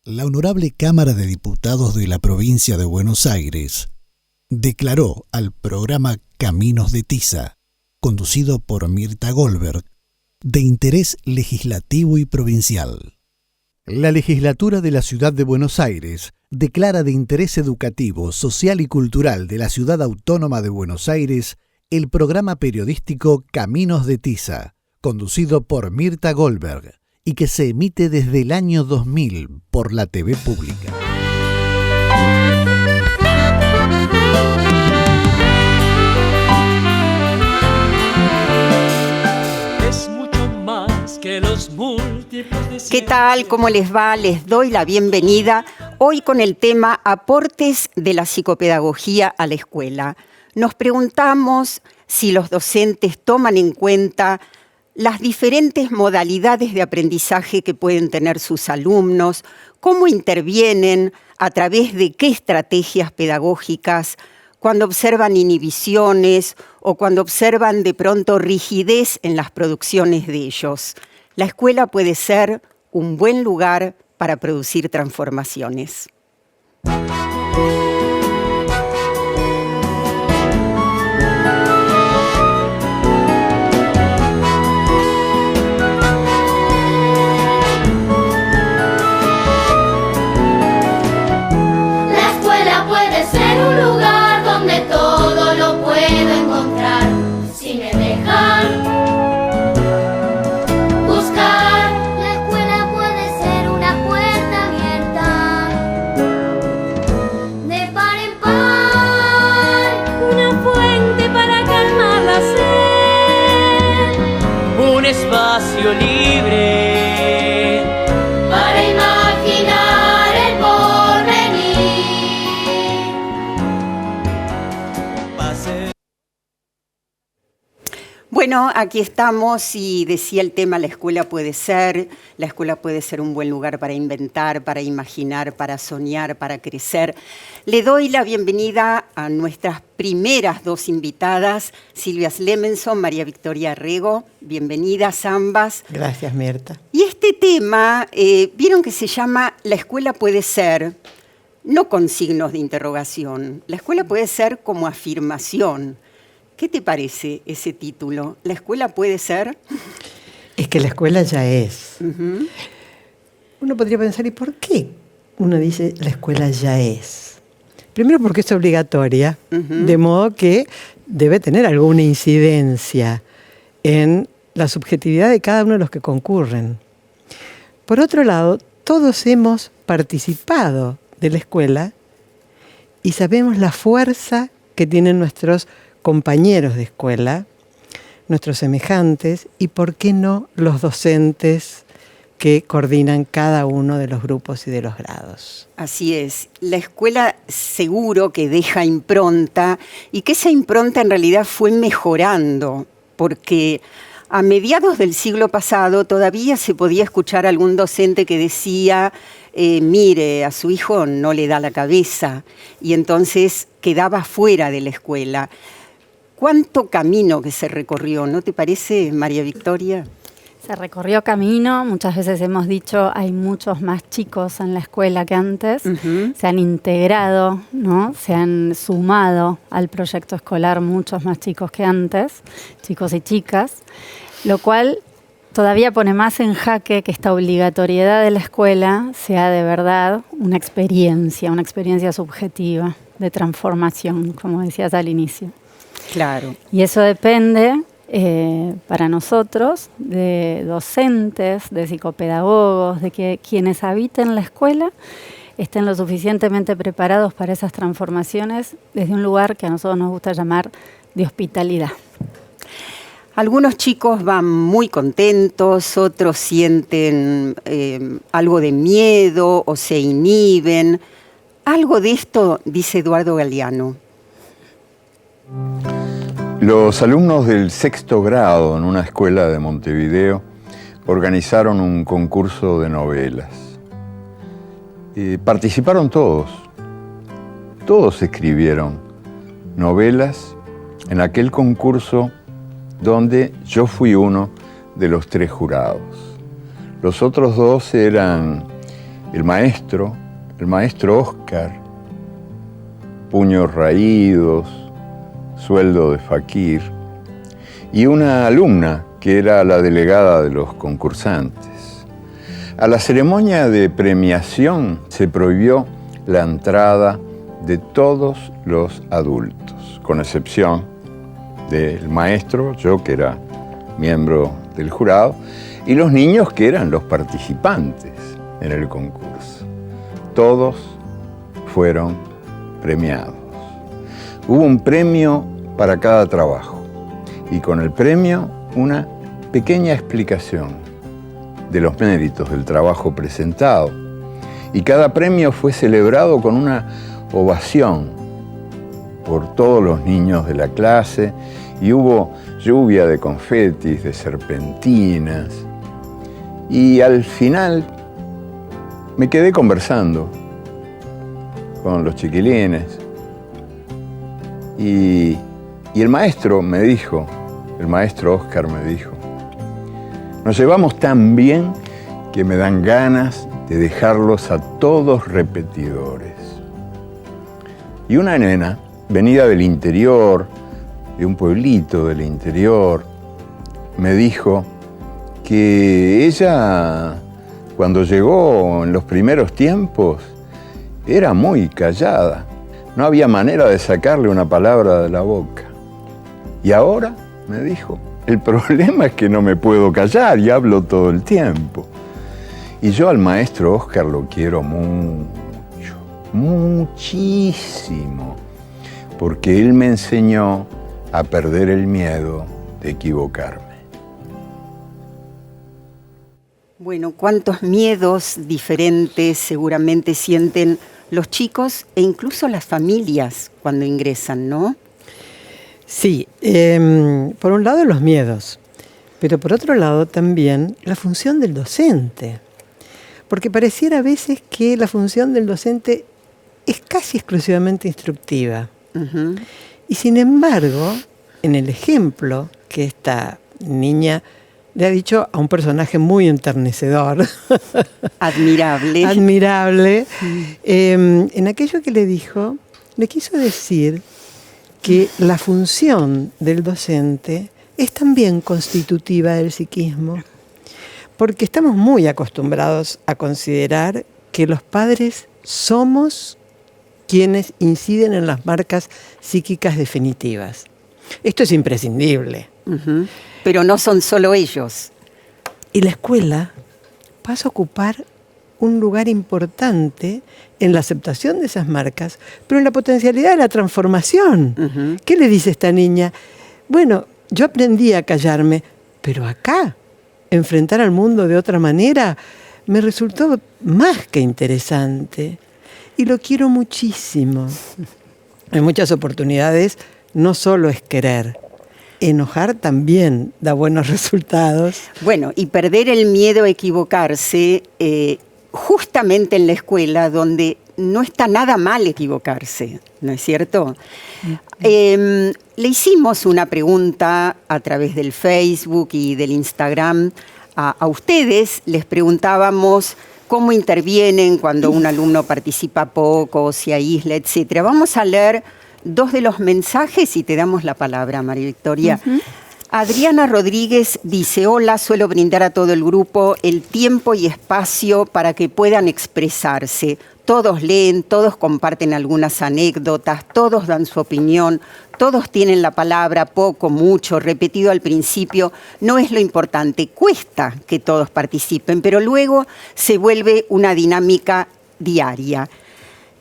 La Honorable Cámara de Diputados de la Provincia de Buenos Aires declaró al programa Caminos de Tiza, conducido por Mirta Goldberg, de interés legislativo y provincial. La legislatura de la Ciudad de Buenos Aires declara de interés educativo, social y cultural de la Ciudad Autónoma de Buenos Aires el programa periodístico Caminos de Tiza, conducido por Mirta Goldberg, y que se emite desde el año 2000 por la TV Pública. Es mucho más que los múltiples de... ¿Qué tal? ¿Cómo les va? Les doy la bienvenida hoy con el tema Aportes de la psicopedagogía a la escuela. Nos preguntamos si los docentes toman en cuenta las diferentes modalidades de aprendizaje que pueden tener sus alumnos, cómo intervienen, a través de qué estrategias pedagógicas, cuando observan inhibiciones o cuando observan de pronto rigidez en las producciones de ellos. La escuela puede ser un buen lugar para producir transformaciones. Espacio libre para imaginar el porvenir. Bueno, aquí estamos y decía el tema, la escuela puede ser un buen lugar para inventar, para imaginar, para soñar, para crecer. Le doy la bienvenida a nuestras primeras dos invitadas, Silvia Slemenson, María Victoria Rego. Bienvenidas ambas. Gracias, Mirta. Y este tema, vieron que se llama La escuela puede ser, no con signos de interrogación. La escuela puede ser como afirmación. ¿Qué te parece ese título? ¿La escuela puede ser? Es que la escuela ya es. Uh-huh. Uno podría pensar, ¿y por qué uno dice la escuela ya es? Primero porque es obligatoria, uh-huh, de modo que debe tener alguna incidencia en la subjetividad de cada uno de los que concurren. Por otro lado, todos hemos participado de la escuela y sabemos la fuerza que tienen nuestros compañeros de escuela, nuestros semejantes y, ¿por qué no, los docentes que coordinan cada uno de los grupos y de los grados? Así es. La escuela seguro que deja impronta y que esa impronta en realidad fue mejorando, porque a mediados del siglo pasado todavía se podía escuchar a algún docente que decía mire, a su hijo no le da la cabeza, y entonces quedaba fuera de la escuela. ¿Cuánto camino que se recorrió, no te parece, María Victoria? Se recorrió camino, muchas veces hemos dicho hay muchos más chicos en la escuela que antes, uh-huh, se han integrado, ¿no? Se han sumado al proyecto escolar muchos más chicos que antes, chicos y chicas, lo cual todavía pone más en jaque que esta obligatoriedad de la escuela sea de verdad una experiencia subjetiva de transformación, como decías al inicio. Claro. Y eso depende, para nosotros, de docentes, de psicopedagogos, de que quienes habiten la escuela estén lo suficientemente preparados para esas transformaciones desde un lugar que a nosotros nos gusta llamar de hospitalidad. Algunos chicos van muy contentos, otros sienten algo de miedo o se inhiben. Algo de esto dice Eduardo Galeano. Los alumnos del sexto grado en una escuela de Montevideo organizaron un concurso de novelas. Participaron todos escribieron novelas en aquel concurso donde yo fui uno de los 3 jurados. Los otros 2 eran el maestro Oscar, puños raídos, sueldo de faquir, y una alumna que era la delegada de los concursantes. A la ceremonia de premiación se prohibió la entrada de todos los adultos, con excepción del maestro, yo que era miembro del jurado, y los niños que eran los participantes en el concurso. Todos fueron premiados. Hubo un premio para cada trabajo y con el premio una pequeña explicación de los méritos del trabajo presentado. Y cada premio fue celebrado con una ovación por todos los niños de la clase y hubo lluvia de confetis, de serpentinas. Y al final me quedé conversando con los chiquilines y el maestro me dijo, el maestro Oscar me dijo, nos llevamos tan bien que me dan ganas de dejarlos a todos repetidores. Y una nena, venida del interior, de un pueblito del interior, me dijo que ella, cuando llegó en los primeros tiempos, era muy callada. No había manera de sacarle una palabra de la boca. Y ahora, me dijo, el problema es que no me puedo callar y hablo todo el tiempo. Y yo al maestro Oscar lo quiero mucho, muchísimo, porque él me enseñó a perder el miedo de equivocarme. Bueno, cuántos miedos diferentes seguramente sienten los chicos e incluso las familias cuando ingresan, ¿no? Sí, por un lado los miedos, pero por otro lado también la función del docente. Porque pareciera a veces que la función del docente es casi exclusivamente instructiva. Uh-huh. Y sin embargo, en el ejemplo que esta niña le ha dicho a un personaje muy enternecedor, admirable, en aquello que le dijo, le quiso decir que la función del docente es también constitutiva del psiquismo, porque estamos muy acostumbrados a considerar que los padres somos quienes inciden en las marcas psíquicas definitivas. Esto es imprescindible. Uh-huh. Pero no son solo ellos. Y la escuela pasa a ocupar un lugar importante en la aceptación de esas marcas, pero en la potencialidad de la transformación. Uh-huh. ¿Qué le dice esta niña? Bueno, yo aprendí a callarme, pero acá, enfrentar al mundo de otra manera, me resultó más que interesante. Y lo quiero muchísimo. En muchas oportunidades no solo es querer, enojar también da buenos resultados. Bueno, y perder el miedo a equivocarse justamente en la escuela, donde no está nada mal equivocarse, ¿no es cierto? Le hicimos una pregunta a través del Facebook y del Instagram a ustedes. Les preguntábamos cómo intervienen cuando un alumno participa poco, se aísla, etc. Vamos a leer 2 de los mensajes y te damos la palabra, María Victoria. Uh-huh. Adriana Rodríguez dice, hola, suelo brindar a todo el grupo el tiempo y espacio para que puedan expresarse. Todos leen, todos comparten algunas anécdotas, todos dan su opinión, todos tienen la palabra, poco, mucho, repetido al principio. No es lo importante, cuesta que todos participen, pero luego se vuelve una dinámica diaria.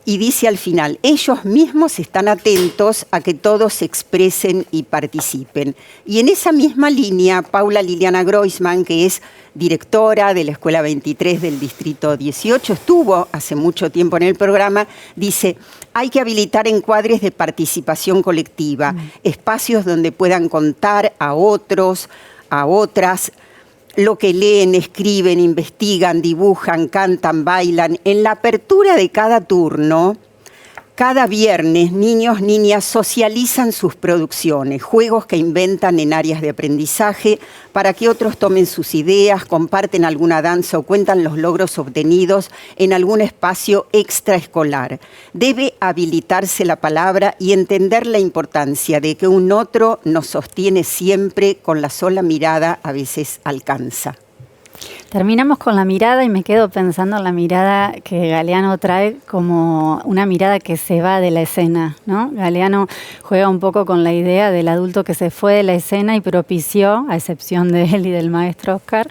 Y dice al final, ellos mismos están atentos a que todos se expresen y participen. Y en esa misma línea, Paula Liliana Groisman, que es directora de la Escuela 23 del Distrito 18, estuvo hace mucho tiempo en el programa, dice, hay que habilitar encuadres de participación colectiva, espacios donde puedan contar a otros, a otras, lo que leen, escriben, investigan, dibujan, cantan, bailan. En la apertura de cada turno Cada viernes, niños, niñas socializan sus producciones, juegos que inventan en áreas de aprendizaje para que otros tomen sus ideas, comparten alguna danza o cuentan los logros obtenidos en algún espacio extraescolar. Debe habilitarse la palabra y entender la importancia de que un otro nos sostiene siempre, con la sola mirada a veces alcanza. Terminamos con la mirada y me quedo pensando en la mirada que Galeano trae como una mirada que se va de la escena, ¿no? Galeano juega un poco con la idea del adulto que se fue de la escena y propició, a excepción de él y del maestro Oscar,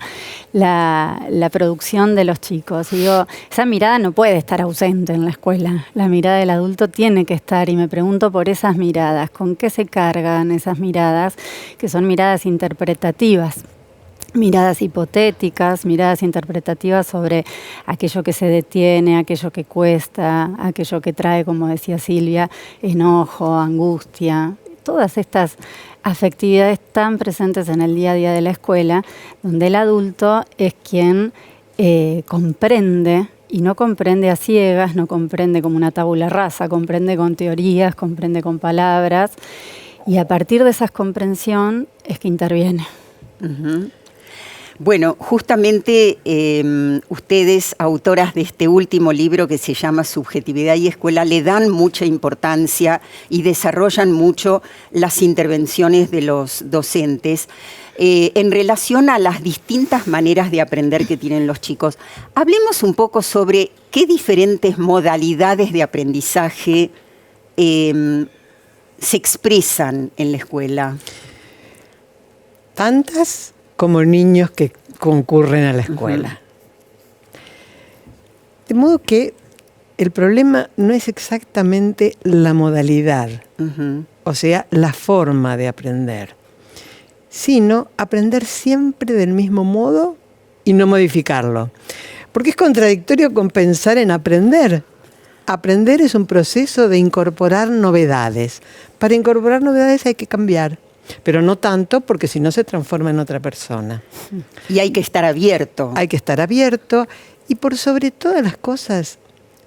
la producción de los chicos. Y digo, esa mirada no puede estar ausente en la escuela. La mirada del adulto tiene que estar, y me pregunto por esas miradas, ¿con qué se cargan esas miradas? Que son miradas interpretativas. Miradas hipotéticas, miradas interpretativas sobre aquello que se detiene, aquello que cuesta, aquello que trae, como decía Silvia, enojo, angustia. Todas estas afectividades tan presentes en el día a día de la escuela, donde el adulto es quien comprende, y no comprende a ciegas, no comprende como una tabula rasa, comprende con teorías, comprende con palabras, y a partir de esa comprensión es que interviene. Uh-huh. Bueno, justamente ustedes, autoras de este último libro que se llama Subjetividad y Escuela, le dan mucha importancia y desarrollan mucho las intervenciones de los docentes en relación a las distintas maneras de aprender que tienen los chicos. Hablemos un poco sobre qué diferentes modalidades de aprendizaje se expresan en la escuela. Tantas como niños que concurren a la escuela. Uh-huh. De modo que el problema no es exactamente la modalidad, uh-huh, o sea, la forma de aprender, sino aprender siempre del mismo modo y no modificarlo. Porque es contradictorio con pensar en aprender. Aprender es un proceso de incorporar novedades. Para incorporar novedades hay que cambiar. Pero no tanto, porque si no se transforma en otra persona. Y hay que estar abierto. Hay que estar abierto. Y por sobre todas las cosas,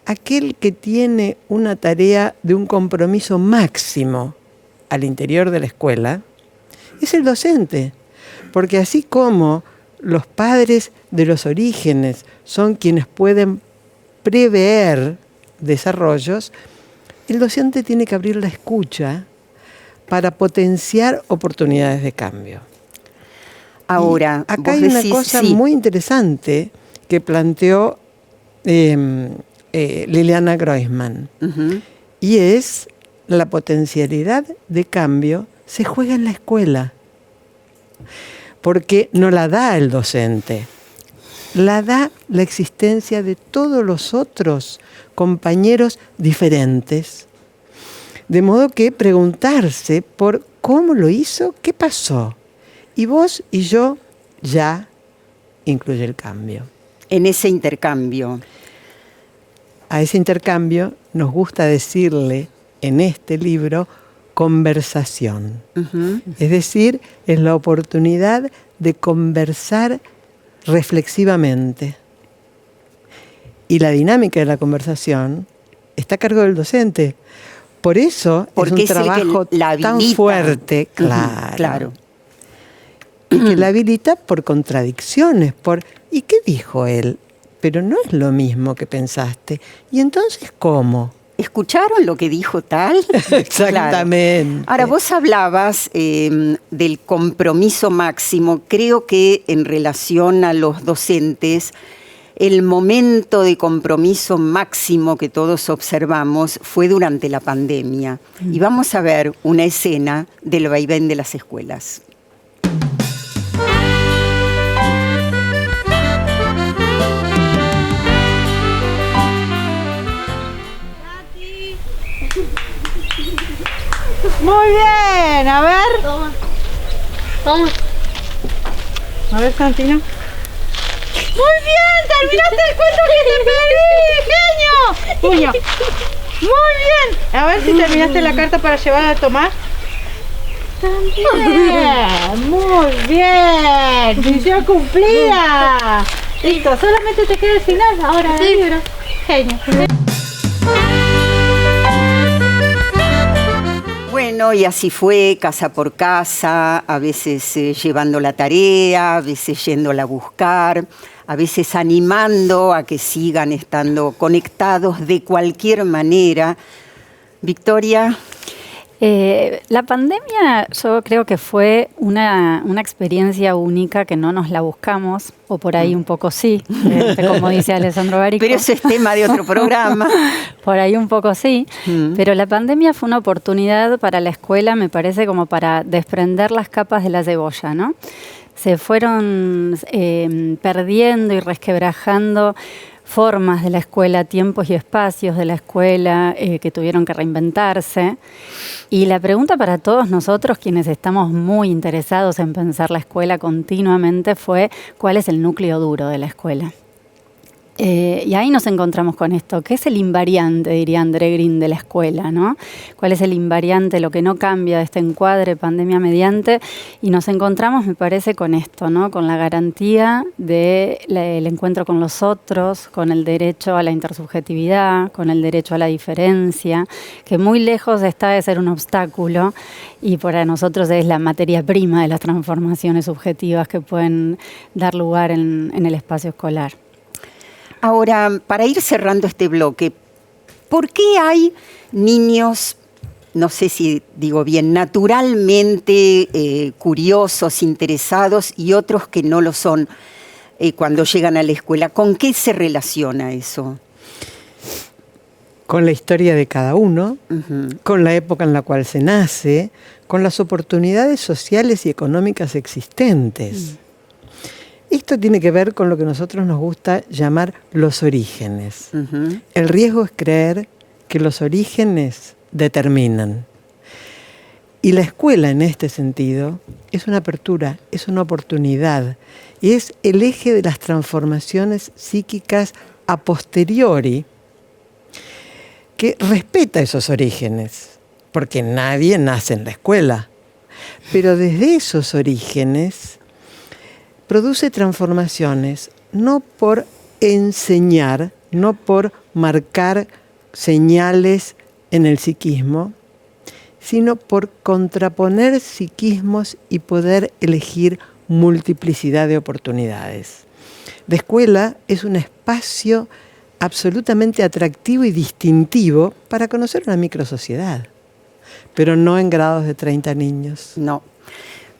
aquel que tiene una tarea de un compromiso máximo al interior de la escuela es el docente. Porque así como los padres de los orígenes son quienes pueden prever desarrollos, el docente tiene que abrir la escucha para potenciar oportunidades de cambio. Ahora, y acá hay una cosa muy interesante que planteó Liliana Groisman, uh-huh, y es la potencialidad de cambio se juega en la escuela, porque no la da el docente, la da la existencia de todos los otros compañeros diferentes. De modo que preguntarse por cómo lo hizo, qué pasó. Y vos y yo ya incluye el cambio. En ese intercambio. A ese intercambio nos gusta decirle en este libro conversación. Uh-huh. Es decir, es la oportunidad de conversar reflexivamente. Y la dinámica de la conversación está a cargo del docente. Por eso porque es un trabajo tan fuerte, claro, claro. Y que la habilita por contradicciones, ¿y qué dijo él? Pero no es lo mismo que pensaste. ¿Y entonces cómo? ¿Escucharon lo que dijo tal? Exactamente. Claro. Ahora, vos hablabas del compromiso máximo. Creo que en relación a los docentes, el momento de compromiso máximo que todos observamos fue durante la pandemia. Y vamos a ver una escena del vaivén de las escuelas. Muy bien, a ver. Toma. Toma. A ver, Santino. ¡Muy bien! ¡Terminaste el cuento que te pedí! ¡Genio! Puño. ¡Muy bien! A ver si terminaste la carta para llevarla a tomar. ¡También! ¡Muy bien! ¡Misión cumplida! Listo, solamente te queda el final. Ahora el libro. Genio. Bueno, y así fue, casa por casa, a veces llevando la tarea, a veces yéndola a buscar, a veces animando a que sigan estando conectados de cualquier manera. Victoria. La pandemia yo creo que fue una experiencia única que no nos la buscamos, o por ahí un poco sí, como dice Alessandro Barico. Pero eso es tema de otro programa. Por ahí un poco sí, pero la pandemia fue una oportunidad para la escuela, me parece, como para desprender las capas de la cebolla, ¿no? Se fueron perdiendo y resquebrajando formas de la escuela, tiempos y espacios de la escuela que tuvieron que reinventarse. Y la pregunta para todos nosotros, quienes estamos muy interesados en pensar la escuela continuamente, fue ¿cuál es el núcleo duro de la escuela? Y ahí nos encontramos con esto. ¿Qué es el invariante, diría André Green, de la escuela, ¿no? ¿Cuál es el invariante, lo que no cambia de este encuadre pandemia mediante? Y nos encontramos, me parece, con esto, ¿no? Con la garantía del encuentro con los otros, con el derecho a la intersubjetividad, con el derecho a la diferencia, que muy lejos está de ser un obstáculo y para nosotros es la materia prima de las transformaciones subjetivas que pueden dar lugar en el espacio escolar. Ahora, para ir cerrando este bloque, ¿por qué hay niños, no sé si digo bien, naturalmente curiosos, interesados y otros que no lo son cuando llegan a la escuela? ¿Con qué se relaciona eso? Con la historia de cada uno, con la época en la cual se nace, con las oportunidades sociales y económicas existentes. Esto tiene que ver con lo que a nosotros nos gusta llamar los orígenes. El riesgo es creer que los orígenes determinan. Y la escuela, en este sentido, es una apertura, es una oportunidad, y es el eje de las transformaciones psíquicas a posteriori, que respeta esos orígenes, porque nadie nace en la escuela. Pero desde esos orígenes produce transformaciones, no por enseñar, no por marcar señales en el psiquismo, sino por contraponer psiquismos y poder elegir multiplicidad de oportunidades. La escuela es un espacio absolutamente atractivo y distintivo para conocer una microsociedad, pero no en grados de 30 niños. No.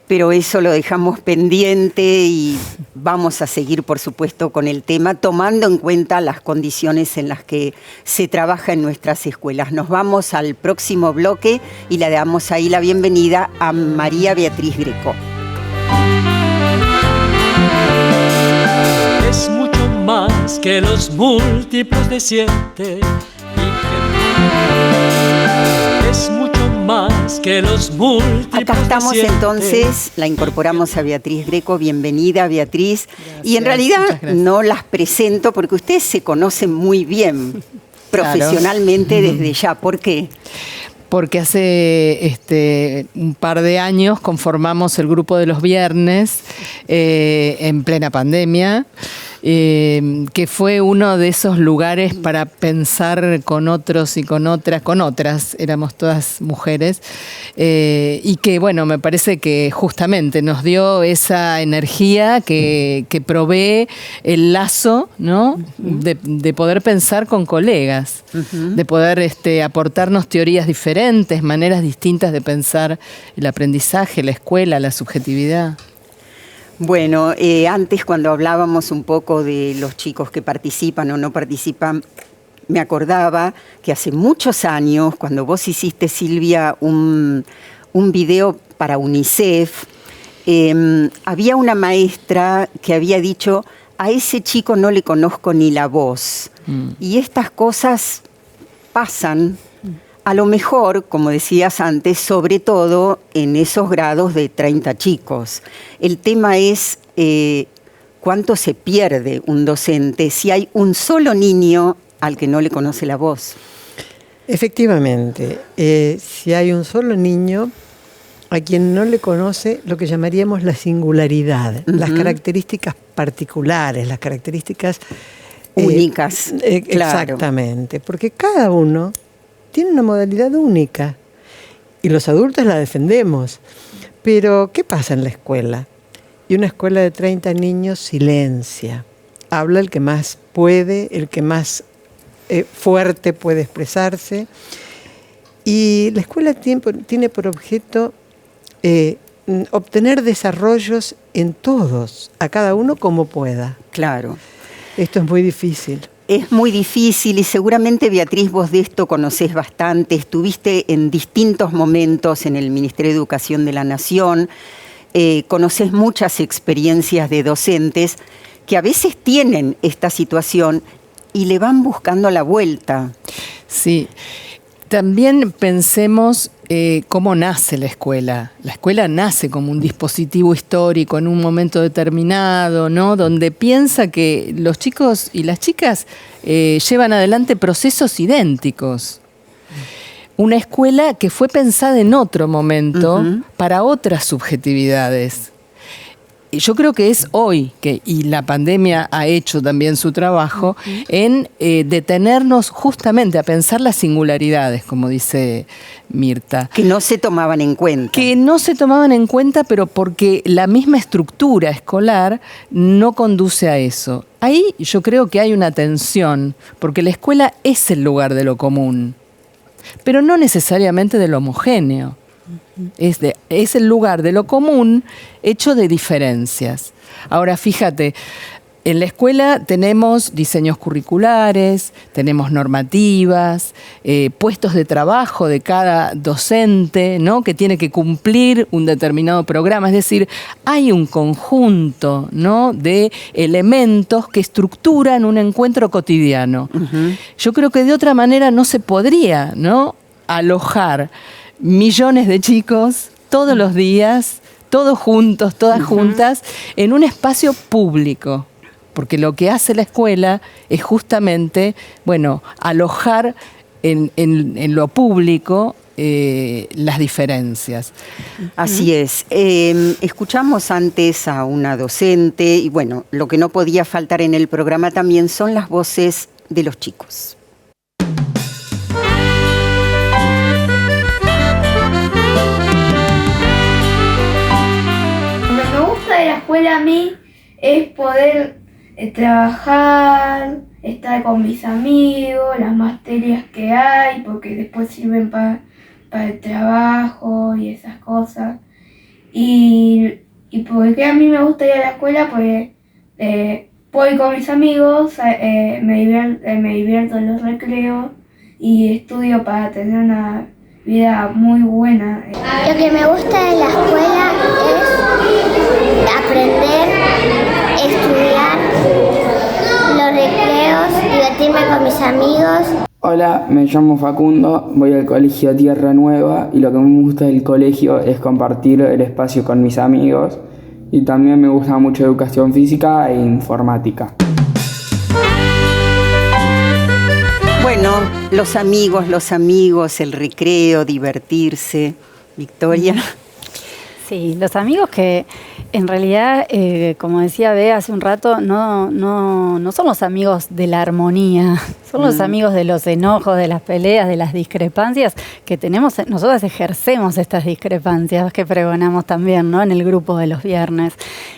Pero eso lo dejamos pendiente y vamos a seguir, por supuesto, con el tema, tomando en cuenta las condiciones en las que se trabaja en nuestras escuelas. Nos vamos al próximo bloque y le damos ahí la bienvenida a María Beatriz Greco. Es mucho más que los múltiplos de 7 es mucho más que los múltiplos. Acá estamos de 7. Entonces, la incorporamos a Beatriz Greco. Bienvenida, Beatriz. Gracias, y en realidad no las presento porque ustedes se conocen muy bien profesionalmente desde ya. ¿Por qué? Porque hace un par de años conformamos el grupo de los viernes en plena pandemia. Que fue uno de esos lugares para pensar con otros y con otras, éramos todas mujeres, y que, bueno, me parece que justamente nos dio esa energía que provee el lazo, ¿no? De poder pensar con colegas, de poder aportarnos teorías diferentes, maneras distintas de pensar el aprendizaje, la escuela, la subjetividad. Bueno, antes cuando hablábamos un poco de los chicos que participan o no participan, me acordaba que hace muchos años, cuando vos hiciste, Silvia, un video para UNICEF, había una maestra que había dicho, a ese chico no le conozco ni la voz. Y estas cosas pasan, a lo mejor, como decías antes, sobre todo en esos grados de 30 chicos. El tema es cuánto se pierde un docente si hay un solo niño al que no le conoce la voz. Efectivamente, si hay un solo niño a quien no le conoce lo que llamaríamos la singularidad, las características particulares, las características únicas. Exactamente, porque cada uno tiene una modalidad única. y los adultos la defendemos. Pero, ¿qué pasa en la escuela? Y una escuela de 30 niños silencia. Habla el que más puede, el que más fuerte puede expresarse. Y la escuela tiene por objeto obtener desarrollos en todos, a cada uno como pueda. Claro. Esto es muy difícil. Es muy difícil y seguramente, Beatriz, vos de esto conocés bastante, estuviste en distintos momentos en el Ministerio de Educación de la Nación, conocés muchas experiencias de docentes que a veces tienen esta situación y le van buscando la vuelta. Sí. También pensemos cómo nace la escuela. La escuela nace como un dispositivo histórico en un momento determinado, ¿no? Donde piensa que los chicos y las chicas llevan adelante procesos idénticos. Una escuela que fue pensada en otro momento para otras subjetividades. Yo creo que es hoy, y la pandemia ha hecho también su trabajo, en detenernos justamente a pensar las singularidades, como dice Mirta. Que no se tomaban en cuenta. Que no se tomaban en cuenta, pero porque la misma estructura escolar no conduce a eso. Ahí yo creo que hay una tensión, porque la escuela es el lugar de lo común, pero no necesariamente de lo homogéneo. Es el lugar de lo común hecho de diferencias. Ahora, fíjate, en la escuela tenemos diseños curriculares, tenemos normativas, puestos de trabajo de cada docente, ¿no? Que tiene que cumplir un determinado programa. Es decir, hay un conjunto, ¿no? de elementos que estructuran un encuentro cotidiano. Yo creo que de otra manera no se podría, ¿no? alojar millones de chicos todos los días, todos juntos, todas juntas, en un espacio público. Porque lo que hace la escuela es justamente, bueno, alojar en lo público las diferencias. Así es. Escuchamos antes a una docente y bueno, lo que no podía faltar en el programa también son las voces de los chicos. De la escuela a mí es poder trabajar, estar con mis amigos, las materias que hay, porque después sirven para el trabajo y esas cosas. Y porque a mí me gusta ir a la escuela, pues voy con mis amigos, me divierto en los recreos y estudio para tener una vida muy buena. Lo que me gusta de la escuela es aprender, estudiar, los recreos, divertirme con mis amigos. Hola, me llamo Facundo, voy al colegio Tierra Nueva y lo que me gusta del colegio es compartir el espacio con mis amigos y también me gusta mucho educación física e informática. Bueno, los amigos, el recreo, divertirse. Victoria. Sí, los amigos que en realidad, como decía Bea hace un rato, no son los amigos de la armonía, son los amigos de los enojos, de las peleas, de las discrepancias que tenemos. Nosotras ejercemos estas discrepancias que pregonamos también, ¿no? En el grupo de los viernes.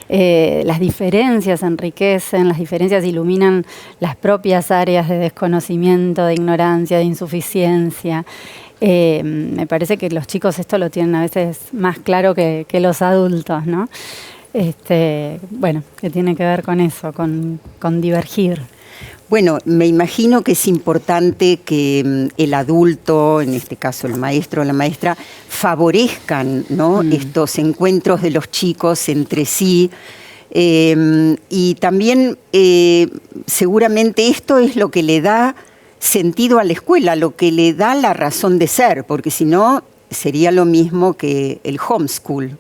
Las diferencias enriquecen, las diferencias iluminan las propias áreas de desconocimiento, de ignorancia, de insuficiencia. Me parece que los chicos esto lo tienen a veces más claro que los adultos, ¿no? Bueno, que tiene que ver con eso, con divergir. Bueno, me imagino que es importante que el adulto, en este caso el maestro o la maestra, favorezcan, ¿no? Estos encuentros de los chicos entre sí. Y también seguramente esto es lo que le da sentido a la escuela, lo que le da la razón de ser, porque si no sería lo mismo que el homeschool,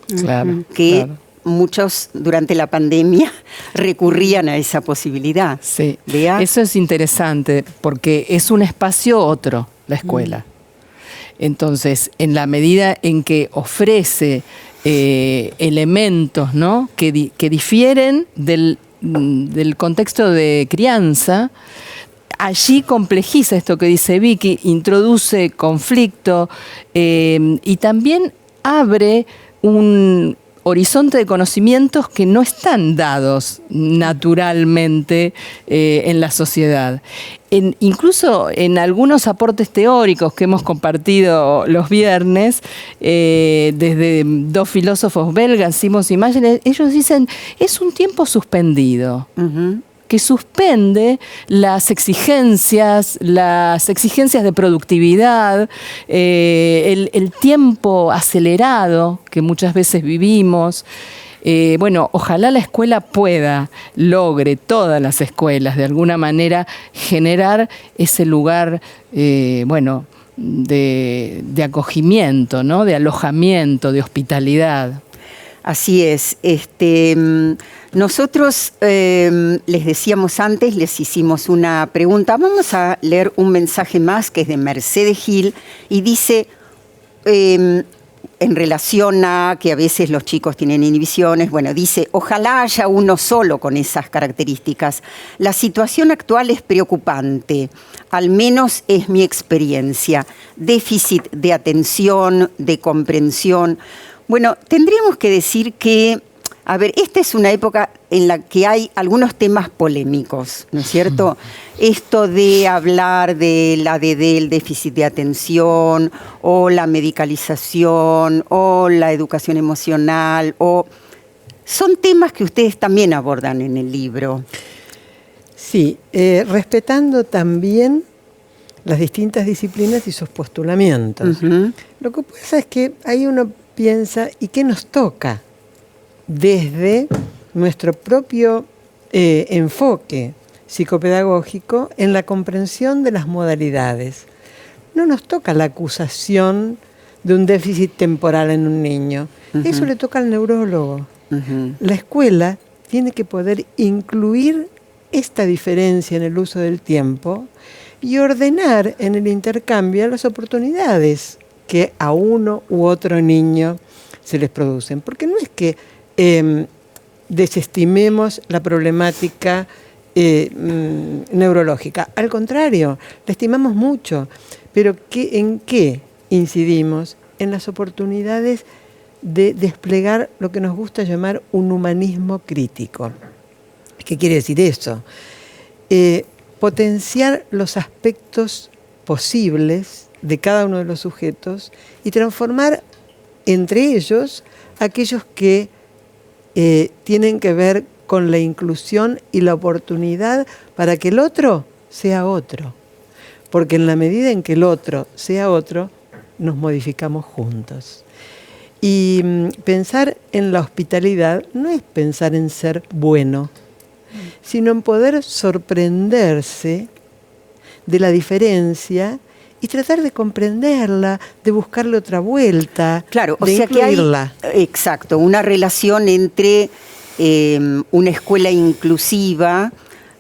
que muchos durante la pandemia recurrían a esa posibilidad. Sí, ¿Vea? Eso es interesante porque es un espacio otro, la escuela. Entonces, en la medida en que ofrece elementos, ¿no? que difieren del contexto de crianza, allí complejiza esto que dice Vicky, introduce conflicto y también abre un horizonte de conocimientos que no están dados naturalmente en la sociedad. Incluso en algunos aportes teóricos que hemos compartido los viernes, desde dos filósofos belgas, Simons y Mayer, ellos dicen, es un tiempo suspendido. Que suspende las exigencias de productividad, el tiempo acelerado que muchas veces vivimos. Bueno, ojalá la escuela logre, todas las escuelas, de alguna manera, generar ese lugar, de acogimiento, ¿no? De alojamiento, de hospitalidad. Así es. Nosotros les decíamos antes, les hicimos una pregunta. Vamos a leer un mensaje más que es de Mercedes Gil y dice, en relación a que a veces los chicos tienen inhibiciones, dice, ojalá haya uno solo con esas características. La situación actual es preocupante, al menos es mi experiencia. Déficit de atención, de comprensión. Tendríamos que decir que, esta es una época en la que hay algunos temas polémicos, ¿no es cierto? Esto de hablar del ADD, el déficit de atención, o la medicalización, o la educación emocional, son temas que ustedes también abordan en el libro. Sí, respetando también las distintas disciplinas y sus postulamientos. Lo que pasa es que ahí uno piensa, ¿y qué nos toca? Desde nuestro propio enfoque psicopedagógico en la comprensión de las modalidades. No nos toca la acusación de un déficit temporal en un niño. Eso le toca al neurólogo. La escuela tiene que poder incluir esta diferencia en el uso del tiempo y ordenar en el intercambio las oportunidades que a uno u otro niño se les producen. Porque no es que desestimemos la problemática neurológica. Al contrario, la estimamos mucho. Pero ¿en qué incidimos? En las oportunidades de desplegar lo que nos gusta llamar un humanismo crítico. ¿Qué quiere decir eso? Potenciar los aspectos posibles de cada uno de los sujetos y transformar entre ellos aquellos que tienen que ver con la inclusión y la oportunidad para que el otro sea otro. Porque en la medida en que el otro sea otro, nos modificamos juntos. Y pensar en la hospitalidad no es pensar en ser bueno, sino en poder sorprenderse de la diferencia y tratar de comprenderla, de buscarle otra vuelta, claro, de incluirla. Que hay, exacto, una relación entre una escuela inclusiva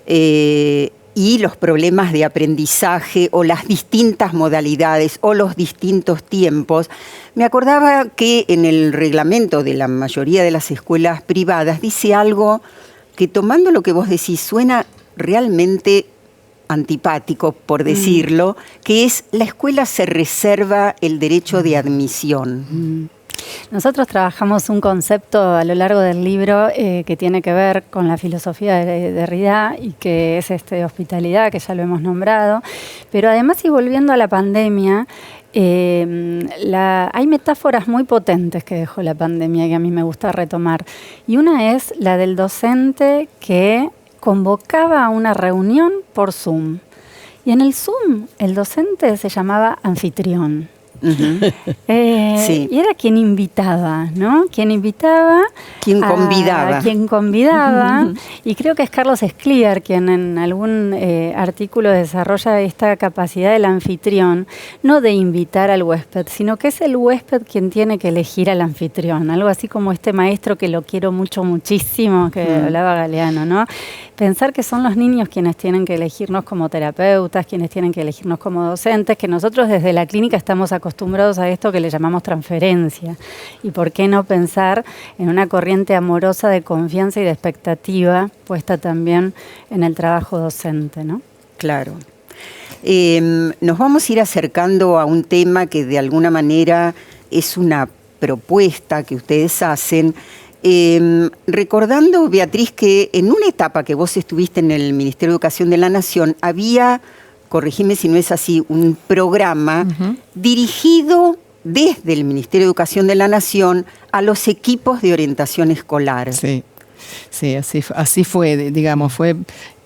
y los problemas de aprendizaje o las distintas modalidades o los distintos tiempos. Me acordaba que en el reglamento de la mayoría de las escuelas privadas dice algo que, tomando lo que vos decís, suena realmente antipático, por decirlo, que es: la escuela se reserva el derecho de admisión. Nosotros trabajamos un concepto a lo largo del libro que tiene que ver con la filosofía de Derrida y que es hospitalidad, que ya lo hemos nombrado, pero además, y volviendo a la pandemia, hay metáforas muy potentes que dejó la pandemia que a mí me gusta retomar, y una es la del docente que convocaba a una reunión por Zoom, y en el Zoom el docente se llamaba anfitrión. Sí. Y era quien invitaba, ¿no? Quien invitaba. Quien convidaba. Quien convidaba. Y creo que es Carlos Escliar quien en algún artículo desarrolla esta capacidad del anfitrión, no de invitar al huésped, sino que es el huésped quien tiene que elegir al anfitrión. Algo así como este maestro que lo quiero mucho, muchísimo, que hablaba Galeano, ¿no? Pensar que son los niños quienes tienen que elegirnos como terapeutas, quienes tienen que elegirnos como docentes, que nosotros desde la clínica estamos acostumbrados a esto que le llamamos transferencia. Y por qué no pensar en una corriente amorosa de confianza y de expectativa puesta también en el trabajo docente, ¿no? Claro. Nos vamos a ir acercando a un tema que de alguna manera es una propuesta que ustedes hacen, recordando, Beatriz, que en una etapa que vos estuviste en el Ministerio de Educación de la Nación, había, corregime si no es así, un programa dirigido desde el Ministerio de Educación de la Nación a los equipos de orientación escolar. Sí. Sí, así fue, digamos, fue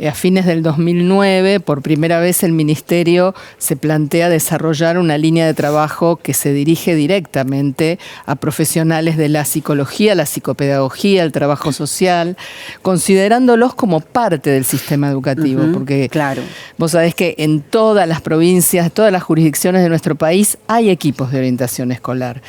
a fines del 2009, por primera vez el Ministerio se plantea desarrollar una línea de trabajo que se dirige directamente a profesionales de la psicología, la psicopedagogía, el trabajo social, considerándolos como parte del sistema educativo, porque claro, vos sabés que en todas las provincias, todas las jurisdicciones de nuestro país hay equipos de orientación escolar.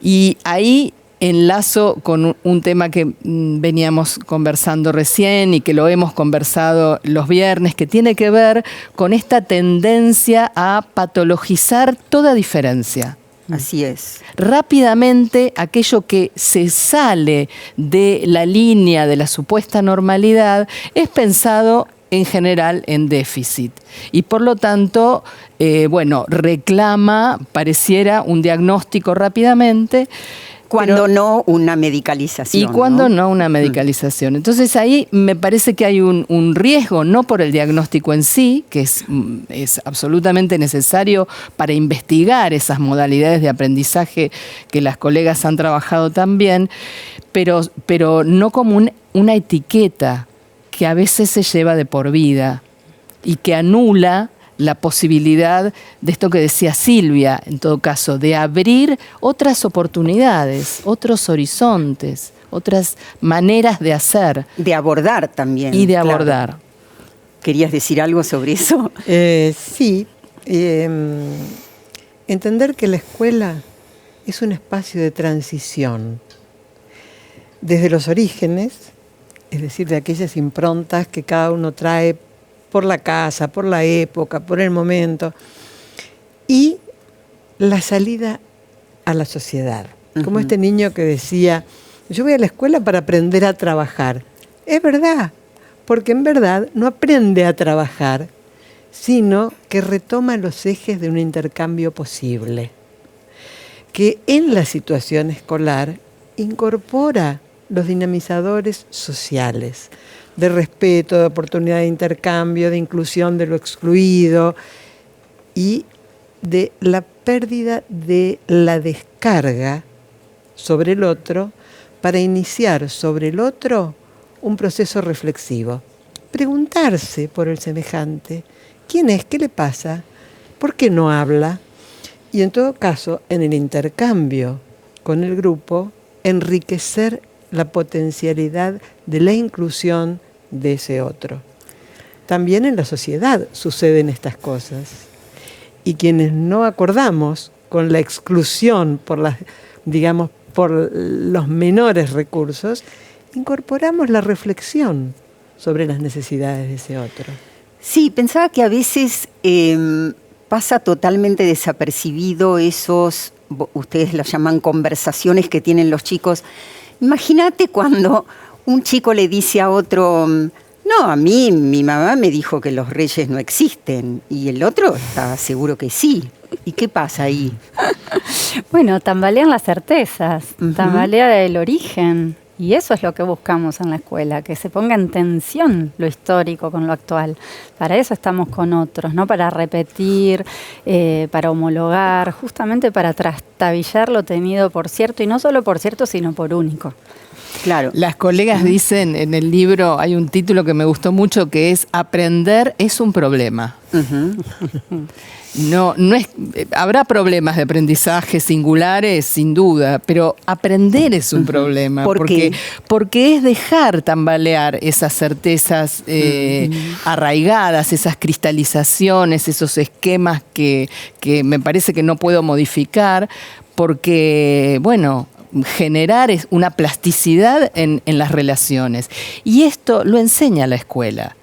Y ahí enlazo con un tema que veníamos conversando recién y que lo hemos conversado los viernes, que tiene que ver con esta tendencia a patologizar toda diferencia. Así es. Rápidamente, aquello que se sale de la línea de la supuesta normalidad es pensado en general en déficit. Y por lo tanto, reclama, pareciera, un diagnóstico rápidamente, cuando no una medicalización. Y cuando no una medicalización. Entonces ahí me parece que hay un riesgo, no por el diagnóstico en sí, que es absolutamente necesario para investigar esas modalidades de aprendizaje que las colegas han trabajado también, pero no como una etiqueta que a veces se lleva de por vida y que anula la posibilidad de esto que decía Silvia, en todo caso, de abrir otras oportunidades, otros horizontes, otras maneras de hacer. De abordar también. Y de abordar. Claro. ¿Querías decir algo sobre eso? Sí. Entender que la escuela es un espacio de transición. Desde los orígenes, es decir, de aquellas improntas que cada uno trae por la casa, por la época, por el momento, y la salida a la sociedad. Como este niño que decía, yo voy a la escuela para aprender a trabajar. Es verdad, porque en verdad no aprende a trabajar, sino que retoma los ejes de un intercambio posible, que en la situación escolar incorpora los dinamizadores sociales, de respeto, de oportunidad de intercambio, de inclusión de lo excluido y de la pérdida de la descarga sobre el otro para iniciar sobre el otro un proceso reflexivo. Preguntarse por el semejante, ¿quién es? ¿Qué le pasa? ¿Por qué no habla? Y en todo caso, en el intercambio con el grupo, enriquecer la potencialidad de la inclusión de ese otro. También en la sociedad suceden estas cosas. Y quienes no acordamos con la exclusión por los menores recursos, incorporamos la reflexión sobre las necesidades de ese otro. Sí, pensaba que a veces pasa totalmente desapercibido esos, ustedes lo llaman conversaciones que tienen los chicos. Imagínate cuando un chico le dice a otro, no, a mí mi mamá me dijo que los reyes no existen, y el otro está seguro que sí. ¿Y qué pasa ahí? Bueno, tambalean las certezas, tambalea el origen, y eso es lo que buscamos en la escuela, que se ponga en tensión lo histórico con lo actual. Para eso estamos con otros, no para repetir, para homologar, justamente para trastabillar lo tenido por cierto, y no solo por cierto, sino por único. Claro. Las colegas dicen en el libro, hay un título que me gustó mucho que es Aprender es un problema. No es, habrá problemas de aprendizaje singulares, sin duda, pero aprender es un problema. Porque es dejar tambalear esas certezas arraigadas, esas cristalizaciones, esos esquemas que me parece que no puedo modificar, porque, generar una plasticidad en las relaciones. Y esto lo enseña la escuela.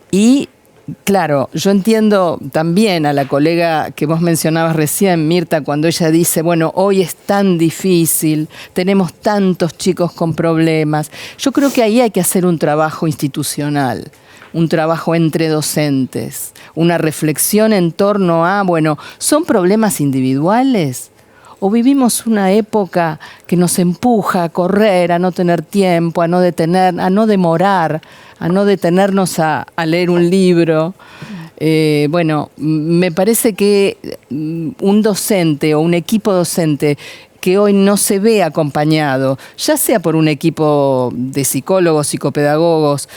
Y claro, yo entiendo también a la colega que vos mencionabas recién, Mirta, cuando ella dice, hoy es tan difícil, tenemos tantos chicos con problemas. Yo creo que ahí hay que hacer un trabajo institucional, un trabajo entre docentes, una reflexión en torno a, bueno, ¿son problemas individuales? ¿O vivimos una época que nos empuja a correr, a no tener tiempo, a no demorar, a no detenernos a leer un libro? Bueno, me parece que un docente o un equipo docente que hoy no se ve acompañado, ya sea por un equipo de psicólogos, psicopedagogos,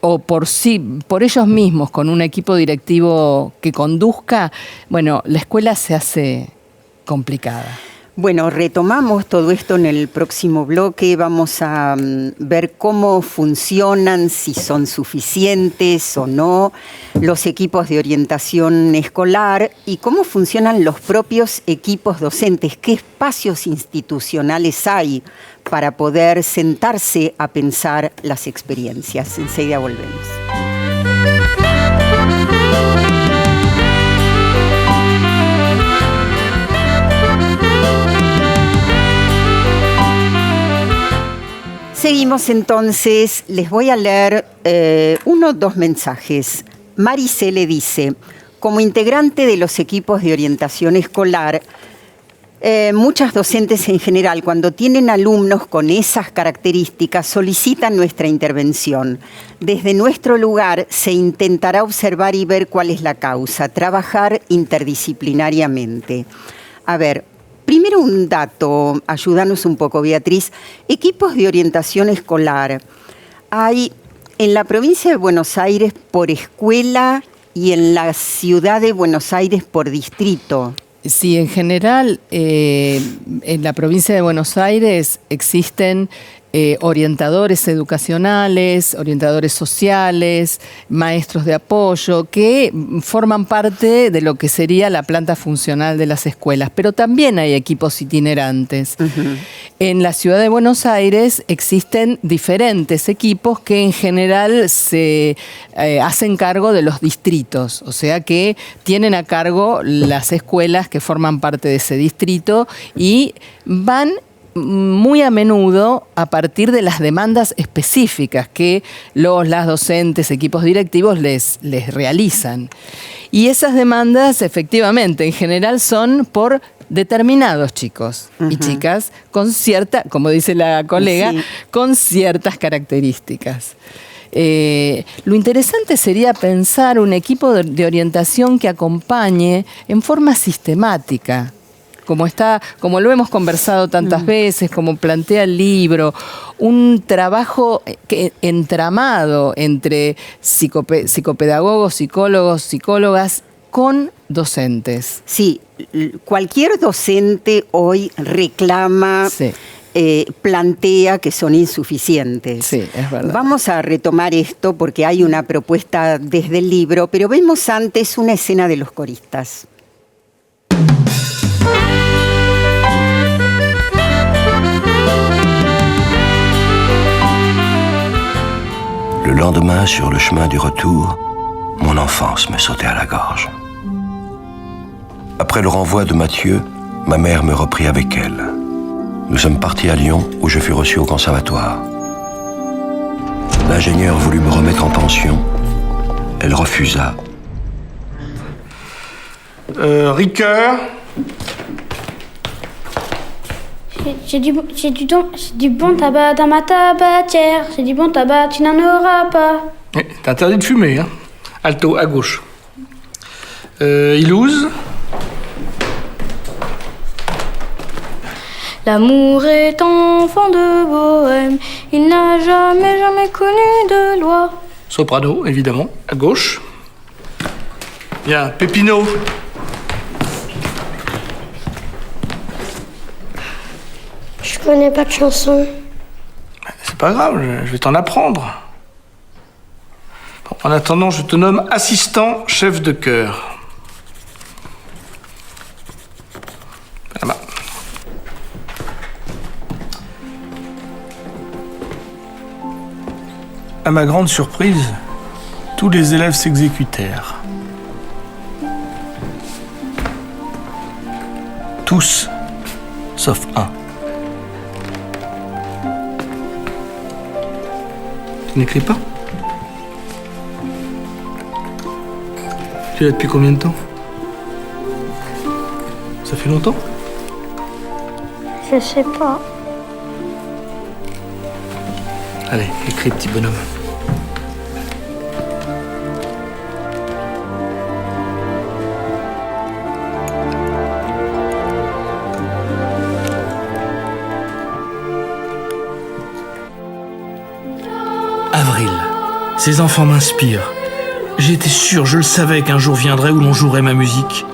o por ellos mismos, con un equipo directivo que conduzca, bueno, la escuela se hace complicada. Bueno, retomamos todo esto en el próximo bloque. Vamos a ver cómo funcionan, si son suficientes o no, los equipos de orientación escolar y cómo funcionan los propios equipos docentes. ¿Qué espacios institucionales hay para poder sentarse a pensar las experiencias? Enseguida volvemos. Seguimos entonces, les voy a leer dos mensajes. Maricele dice, como integrante de los equipos de orientación escolar, muchas docentes en general, cuando tienen alumnos con esas características, solicitan nuestra intervención. Desde nuestro lugar se intentará observar y ver cuál es la causa, trabajar interdisciplinariamente. A ver, primero un dato, ayúdanos un poco, Beatriz. Equipos de orientación escolar hay en la provincia de Buenos Aires por escuela y en la ciudad de Buenos Aires por distrito. Sí, en general, en la provincia de Buenos Aires existen orientadores educacionales, orientadores sociales, maestros de apoyo, que forman parte de lo que sería la planta funcional de las escuelas, pero también hay equipos itinerantes. Uh-huh. En la ciudad de Buenos Aires existen diferentes equipos que en general se hacen cargo de los distritos, o sea que tienen a cargo las escuelas que forman parte de ese distrito y van muy a menudo a partir de las demandas específicas que las docentes, equipos directivos les realizan. Y esas demandas, efectivamente, en general son por determinados chicos uh-huh. y chicas con cierta, como dice la colega, sí. con ciertas características. Lo interesante sería pensar un equipo de orientación que acompañe en forma sistemática, como lo hemos conversado tantas veces, como plantea el libro, un trabajo entramado entre psicopedagogos, psicólogos, psicólogas con docentes. Sí, cualquier docente hoy reclama, sí. Plantea que son insuficientes. Sí, es verdad. Vamos a retomar esto porque hay una propuesta desde el libro, pero vemos antes una escena de los coristas. Le lendemain, sur le chemin du retour, mon enfance me sautait à la gorge. Après le renvoi de Mathieu, ma mère me reprit avec elle. Nous sommes partis à Lyon, où je fus reçu au conservatoire. L'ingénieur voulut me remettre en pension. Elle refusa. Ricoeur. J'ai du bon tabac dans ma tabatière. J'ai du bon tabac, tu n'en auras pas. T'es interdit de fumer, hein. Alto, à gauche. Ilouz. L'amour est enfant de bohème. Il n'a jamais connu de loi. Soprano, évidemment, à gauche. Bien, Pépino. Je connais pas de chanson. C'est pas grave, je vais t'en apprendre. Bon, en attendant, je te nomme assistant chef de chœur. Là-bas. À ma grande surprise, tous les élèves s'exécutèrent. Tous, sauf un. Tu n'écris pas ? Tu es là depuis combien de temps? Ça fait longtemps? Je sais pas. Allez, écris, petit bonhomme. Avril. Ces enfants m'inspirent. J'étais sûr, je le savais qu'un jour viendrait où l'on jouerait ma musique.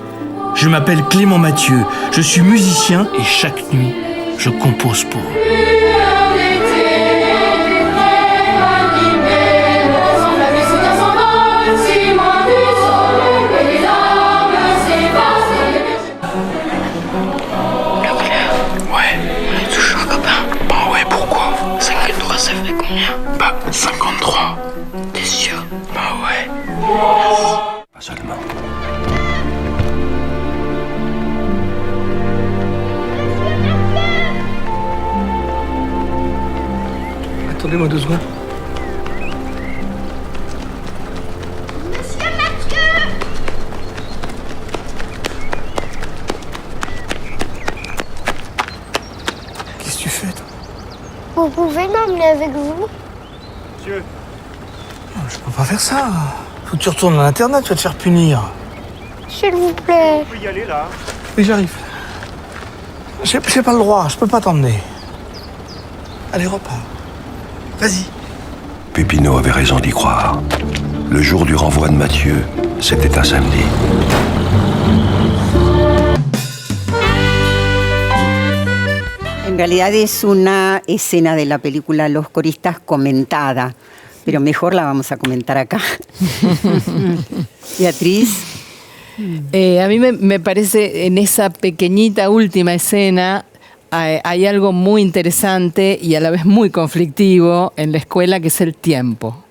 Je m'appelle Clément Mathieu, je suis musicien et chaque nuit, je compose pour eux. Ouais, on est toujours copains. Bah ouais, pourquoi? 53, ça fait combien? Bah, 53. T'es sûr? Bah ouais. Pas seulement. Attendez-moi 2 secondes. Qu'est-ce que tu fais, toi? Vous pouvez m'emmener avec vous? Monsieur. Je peux pas faire ça. Faut que tu retournes à l'internat, tu vas te faire punir. S'il vous plaît. Vous pouvez y aller, là. Oui, j'arrive. J'ai pas le droit, je peux pas t'emmener. Allez, repars. Vas-y. Pépinot avait raison d'y croire. Le jour du renvoi de Mathieu, c'était un samedi. En realidad es una escena de la película Los Coristas comentada, pero mejor la vamos a comentar acá. Beatriz. A mí me parece en esa pequeñita última escena hay algo muy interesante y a la vez muy conflictivo en la escuela, que es el tiempo.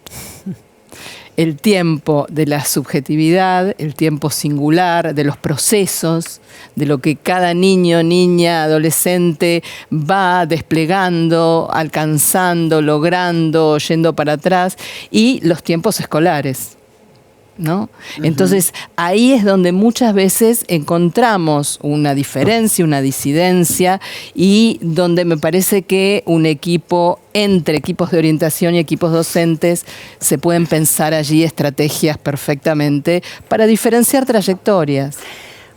El tiempo de la subjetividad, el tiempo singular, de los procesos, de lo que cada niño, niña, adolescente va desplegando, alcanzando, logrando, yendo para atrás, y los tiempos escolares, ¿no? Uh-huh. Entonces, ahí es donde muchas veces encontramos una diferencia, una disidencia, y donde me parece que un equipo, entre equipos de orientación y equipos docentes, se pueden pensar allí estrategias perfectamente para diferenciar trayectorias.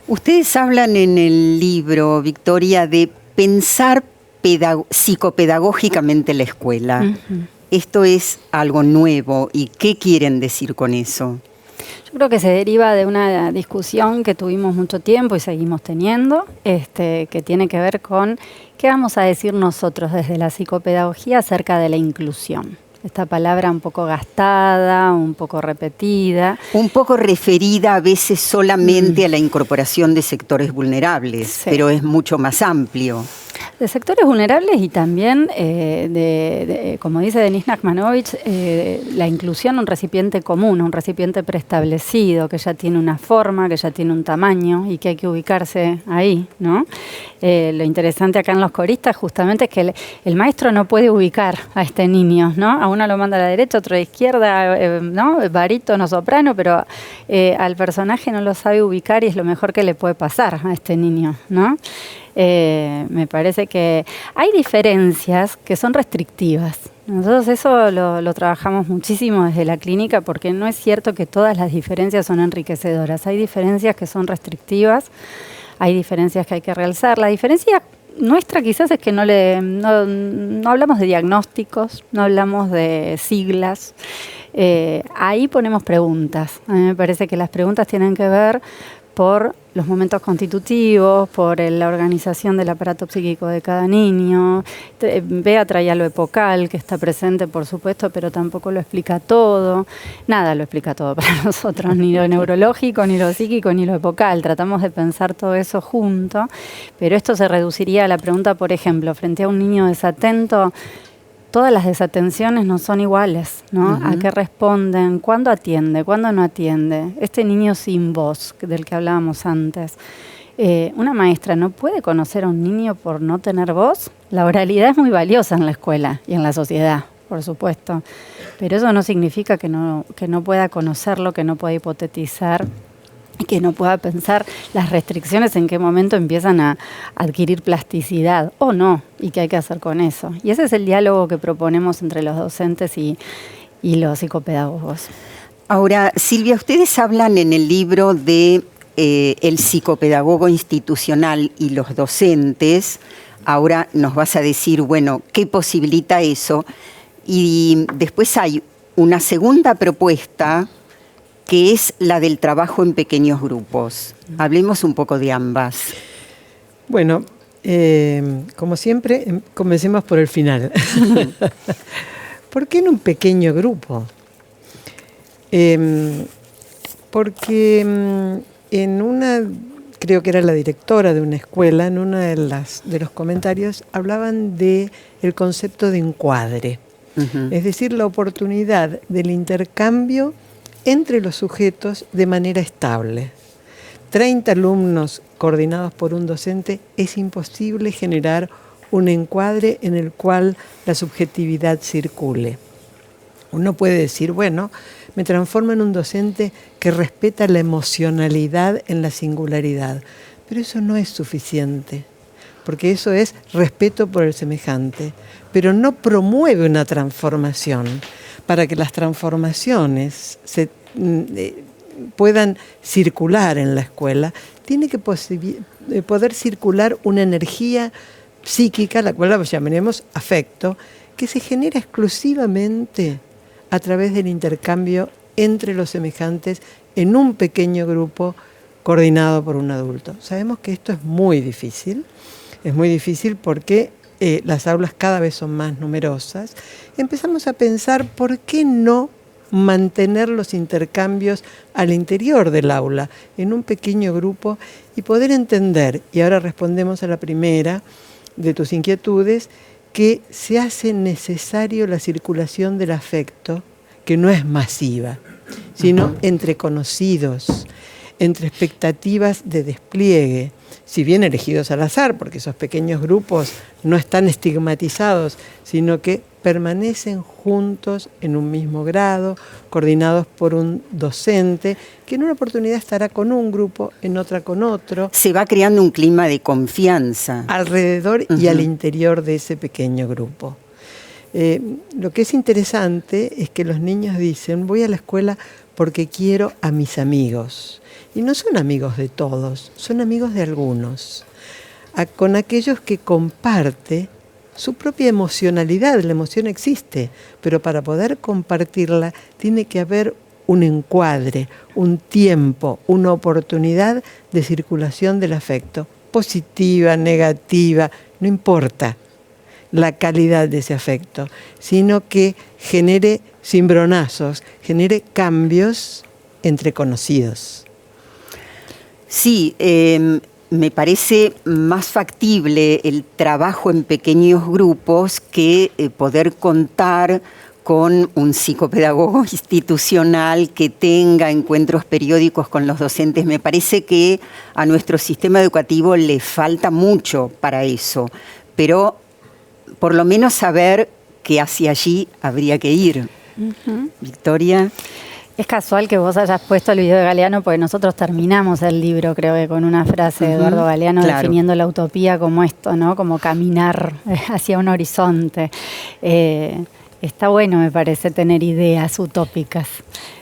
Ustedes hablan en el libro, Victoria, de pensar psicopedagógicamente la escuela. Uh-huh. Esto es algo nuevo. ¿Y qué quieren decir con eso? Yo creo que se deriva de una discusión que tuvimos mucho tiempo y seguimos teniendo, que tiene que ver con qué vamos a decir nosotros desde la psicopedagogía acerca de la inclusión. Esta palabra un poco gastada, un poco repetida. Un poco referida a veces solamente a la incorporación de sectores vulnerables, sí, pero es mucho más amplio. De sectores vulnerables y también, como dice Denis Nachmanovich, la inclusión en un recipiente común, un recipiente preestablecido, que ya tiene una forma, que ya tiene un tamaño y que hay que ubicarse ahí, ¿no? Lo interesante acá en Los Coristas justamente es que el maestro no puede ubicar a este niño, ¿no? A uno lo manda a la derecha, otro a la izquierda, ¿no? Barítono, soprano, pero al personaje no lo sabe ubicar y es lo mejor que le puede pasar a este niño, ¿no? Me parece que hay diferencias que son restrictivas. Nosotros eso lo trabajamos muchísimo desde la clínica, porque no es cierto que todas las diferencias son enriquecedoras. Hay diferencias que son restrictivas, hay diferencias que hay que realzar. La diferencia nuestra quizás es que no hablamos de diagnósticos, no hablamos de siglas. Ahí ponemos preguntas. A mí me parece que las preguntas tienen que ver por los momentos constitutivos, por la organización del aparato psíquico de cada niño. Bea traía lo epocal, que está presente, por supuesto, pero tampoco lo explica todo. Nada lo explica todo para nosotros, ni lo neurológico, ni lo psíquico, ni lo epocal. Tratamos de pensar todo eso junto, pero esto se reduciría a la pregunta, por ejemplo, frente a un niño desatento, todas las desatenciones no son iguales, ¿no? Uh-huh. ¿A qué responden? ¿Cuándo atiende? ¿Cuándo no atiende? Este niño sin voz, del que hablábamos antes. Una maestra no puede conocer a un niño por no tener voz. La oralidad es muy valiosa en la escuela y en la sociedad, por supuesto. Pero eso no significa que no pueda conocerlo, que no pueda hipotetizar que no pueda pensar las restricciones en qué momento empiezan a adquirir plasticidad o no, y qué hay que hacer con eso. Y ese es el diálogo que proponemos entre los docentes y los psicopedagogos. Ahora, Silvia, ustedes hablan en el libro de el psicopedagogo institucional y los docentes. Ahora nos vas a decir, bueno, ¿qué posibilita eso? Y después hay una segunda propuesta que es la del trabajo en pequeños grupos. Hablemos un poco de ambas. Bueno, como siempre, comencemos por el final. ¿Por qué en un pequeño grupo? Porque creo que era la directora de una escuela, en uno de los comentarios hablaban del concepto de encuadre. Es decir, la oportunidad del intercambio entre los sujetos de manera estable. 30 alumnos coordinados por un docente, es imposible generar un encuadre en el cual la subjetividad circule. Uno puede decir, bueno, me transformo en un docente que respeta la emocionalidad en la singularidad, pero eso no es suficiente, porque eso es respeto por el semejante, pero no promueve una transformación. Para que las transformaciones puedan circular en la escuela, tiene que poder circular una energía psíquica, la cual la llamaremos afecto, que se genera exclusivamente a través del intercambio entre los semejantes en un pequeño grupo coordinado por un adulto. Sabemos que esto es muy difícil porque las aulas cada vez son más numerosas. Empezamos a pensar por qué no mantener los intercambios al interior del aula, en un pequeño grupo, y poder entender, y ahora respondemos a la primera de tus inquietudes, que se hace necesario la circulación del afecto, que no es masiva, sino entre conocidos, entre expectativas de despliegue, si bien elegidos al azar, porque esos pequeños grupos no están estigmatizados, sino que permanecen juntos en un mismo grado, coordinados por un docente, que en una oportunidad estará con un grupo, en otra con otro. Se va creando un clima de confianza alrededor y al interior de ese pequeño grupo. Lo que es interesante es que los niños dicen, voy a la escuela porque quiero a mis amigos. Y no son amigos de todos, son amigos de algunos. Con aquellos que comparte su propia emocionalidad. La emoción existe, pero para poder compartirla tiene que haber un encuadre, un tiempo, una oportunidad de circulación del afecto. Positiva, negativa, no importa la calidad de ese afecto, sino que genere cimbronazos, genere cambios entre conocidos. Sí, me parece más factible el trabajo en pequeños grupos que poder contar con un psicopedagogo institucional que tenga encuentros periódicos con los docentes. Me parece que a nuestro sistema educativo le falta mucho para eso, pero por lo menos saber que hacia allí habría que ir. Victoria. Es casual que vos hayas puesto el video de Galeano, porque nosotros terminamos el libro, creo que con una frase de Eduardo Galeano, claro, definiendo la utopía como esto, ¿no? Como caminar hacia un horizonte. Está bueno, me parece, tener ideas utópicas.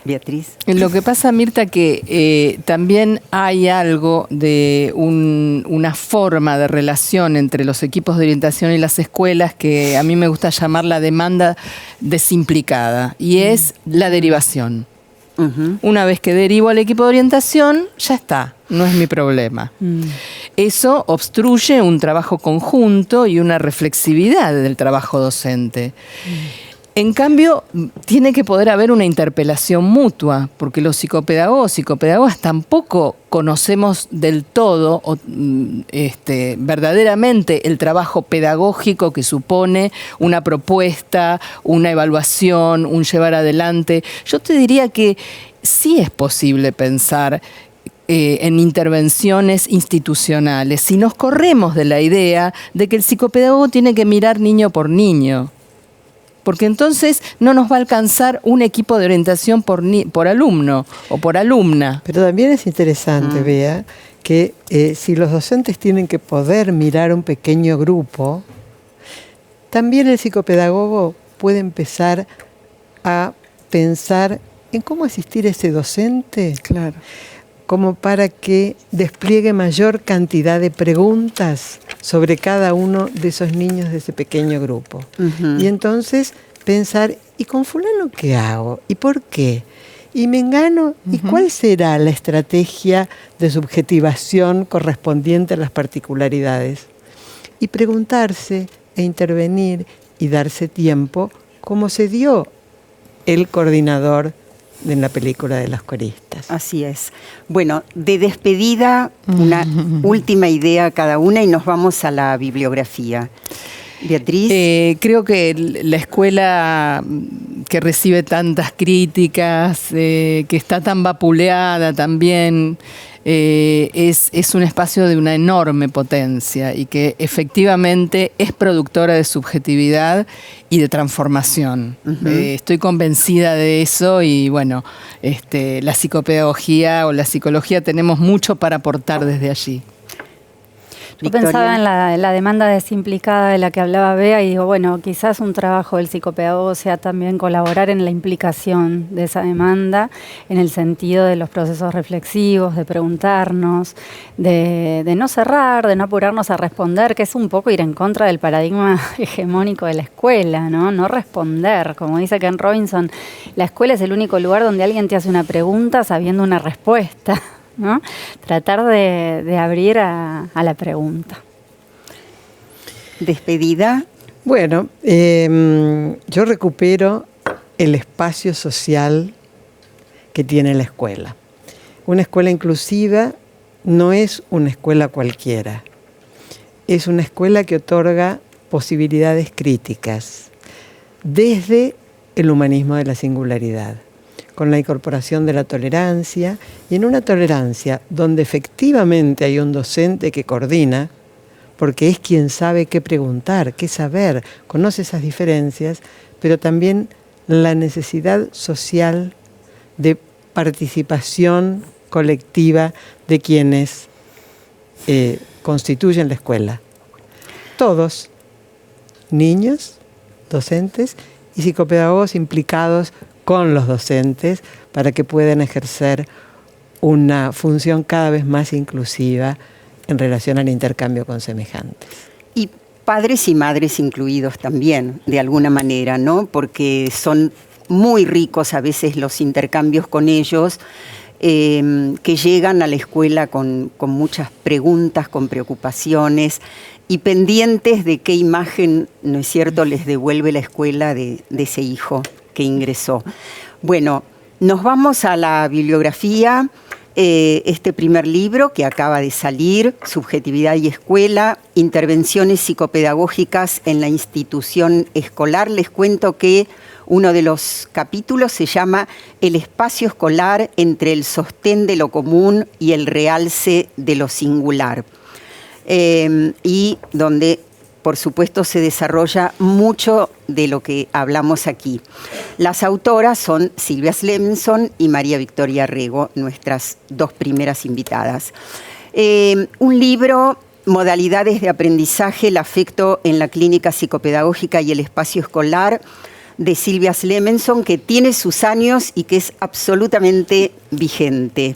Beatriz. Lo que pasa, Mirta, que también hay algo de una forma de relación entre los equipos de orientación y las escuelas que a mí me gusta llamar la demanda desimplicada, y es la derivación. Una vez que derivo al equipo de orientación, ya está, no es mi problema. Eso obstruye un trabajo conjunto y una reflexividad del trabajo docente. En cambio, tiene que poder haber una interpelación mutua, porque los psicopedagogas tampoco conocemos del todo verdaderamente el trabajo pedagógico que supone una propuesta, una evaluación, un llevar adelante. Yo te diría que sí es posible pensar en intervenciones institucionales si nos corremos de la idea de que el psicopedagogo tiene que mirar niño por niño. porque entonces no nos va a alcanzar un equipo de orientación por alumno o por alumna. Pero también es interesante, Bea, que si los docentes tienen que poder mirar un pequeño grupo, también el psicopedagogo puede empezar a pensar en cómo asistir a ese docente, claro, como para que despliegue mayor cantidad de preguntas sobre cada uno de esos niños de ese pequeño grupo. Y entonces pensar, ¿y con fulano qué hago? ¿Y por qué? ¿Y mengano? ¿Y cuál será la estrategia de subjetivación correspondiente a las particularidades? Y preguntarse e intervenir y darse tiempo como se dio el coordinador en la película de los coristas. Así es. Bueno, de despedida, una última idea cada una y nos vamos a la bibliografía. Beatriz. Creo que la escuela que recibe tantas críticas, que está tan vapuleada también, es un espacio de una enorme potencia y que efectivamente es productora de subjetividad y de transformación. Estoy convencida de eso y bueno, la psicopedagogía o la psicología tenemos mucho para aportar desde allí. Yo pensaba en la demanda desimplicada de la que hablaba Bea y digo, bueno, quizás un trabajo del psicopedagogo sea también colaborar en la implicación de esa demanda, en el sentido de los procesos reflexivos, de preguntarnos, de no cerrar, de no apurarnos a responder, que es un poco ir en contra del paradigma hegemónico de la escuela, ¿no? No responder. Como dice Ken Robinson, la escuela es el único lugar donde alguien te hace una pregunta sabiendo una respuesta, ¿no? Tratar de abrir a la pregunta. ¿Despedida? Bueno, yo recupero el espacio social que tiene la escuela. Una escuela inclusiva no es una escuela cualquiera. Es una escuela que otorga posibilidades críticas desde el humanismo de la singularidad, con la incorporación de la tolerancia, y en una tolerancia donde efectivamente hay un docente que coordina, porque es quien sabe qué preguntar, qué saber, conoce esas diferencias, pero también la necesidad social de participación colectiva de quienes constituyen la escuela. Todos, niños, docentes y psicopedagogos implicados con los docentes para que puedan ejercer una función cada vez más inclusiva en relación al intercambio con semejantes. Y padres y madres incluidos también, de alguna manera, ¿no? Porque son muy ricos a veces los intercambios con ellos, que llegan a la escuela con muchas preguntas, con preocupaciones y pendientes de qué imagen, ¿no es cierto?, les devuelve la escuela de ese hijo que ingresó. Bueno, nos vamos a la bibliografía. Este primer libro que acaba de salir, Subjetividad y Escuela, Intervenciones psicopedagógicas en la institución escolar. Les cuento que uno de los capítulos se llama El espacio escolar entre el sostén de lo común y el realce de lo singular. Y donde, por supuesto, se desarrolla mucho de lo que hablamos aquí. Las autoras son Silvia Slemenson y María Victoria Rego, nuestras dos primeras invitadas. Un libro, Modalidades de aprendizaje, el afecto en la clínica psicopedagógica y el espacio escolar, de Silvia Slemenson, que tiene sus años y que es absolutamente vigente.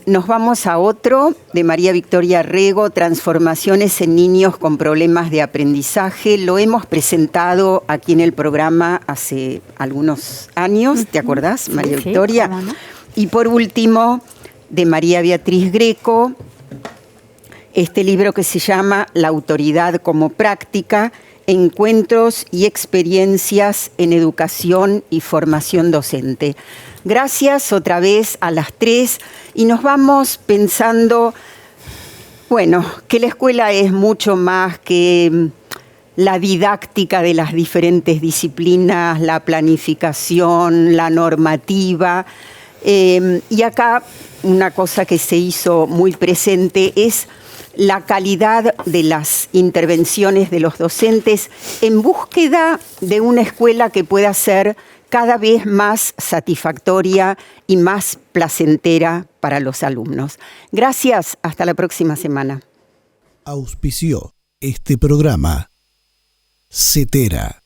Nos vamos a otro, de María Victoria Rego, Transformaciones en niños con problemas de aprendizaje. Lo hemos presentado aquí en el programa hace algunos años, ¿te acordás, María Victoria? ¿Cómo no? Y por último, de María Beatriz Greco, este libro que se llama La autoridad como práctica, encuentros y experiencias en educación y formación docente. Gracias otra vez a las tres y nos vamos pensando, bueno, que la escuela es mucho más que la didáctica de las diferentes disciplinas, la planificación, la normativa. Y acá una cosa que se hizo muy presente es la calidad de las intervenciones de los docentes en búsqueda de una escuela que pueda ser cada vez más satisfactoria y más placentera para los alumnos. Gracias, hasta la próxima semana. Auspició este programa CETERA,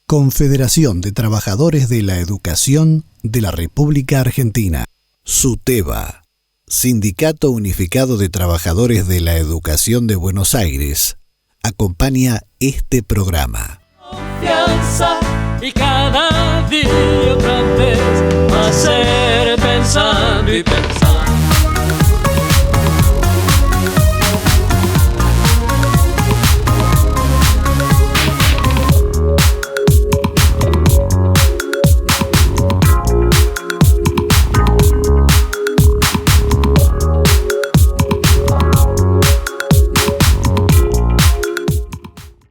Confederación de Trabajadores de la Educación de la República Argentina. SUTEBA, Sindicato Unificado de Trabajadores de la Educación de Buenos Aires, acompaña este programa. Confianza